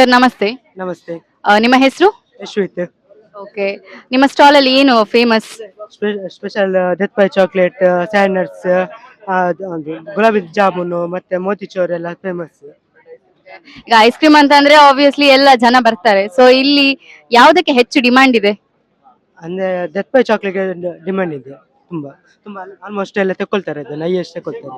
Sir ನಮಸ್ತೆ. ನಮಸ್ತೆ. ನಿಮ್ಮ ಹೆಸರು? ಯಶ್ವಿತ್. ಓಕೆ. ನಿಮ್ಮ ಸ್ಟಾಲ್ ಅಲ್ಲಿ ಏನು famous? Special death by chocolate, sanders, ಗುಲಾಬಿ ಜಾಮೂನು ಮತ್ತೆ ಮೋತಿಚೂರ್ ಎಲ್ಲ ಫೇಮಸ್. ಈಗ ಐಸ್ ಕ್ರೀಮ್ ಅಂತ ಅಂದ್ರೆ ಆಬ್ವಿಯಸ್ಲಿ ಎಲ್ಲ ಜನ ಬರ್ತಾರೆ. ಸೊ ಇಲ್ಲಿ ಯಾವುದಕ್ಕೆ ಹೆಚ್ಚು ಡಿಮಾಂಡ್ ಇದೆ? ಅಂದ್ರೆ ಡೆತ್ ಬೈ ಚಾಕ್ಲೇಟ್ ಡಿಮಾಂಡ್ ಇದೆ ತುಂಬಾ. ಆಲ್ಮೋಸ್ಟ್ ಎಲ್ಲ ತಗೊಳ್ತಾರೆ, ಅದನ್ನ ಹೈಯೆಸ್ಟ್ ತಗೊಳ್ತಾರೆ.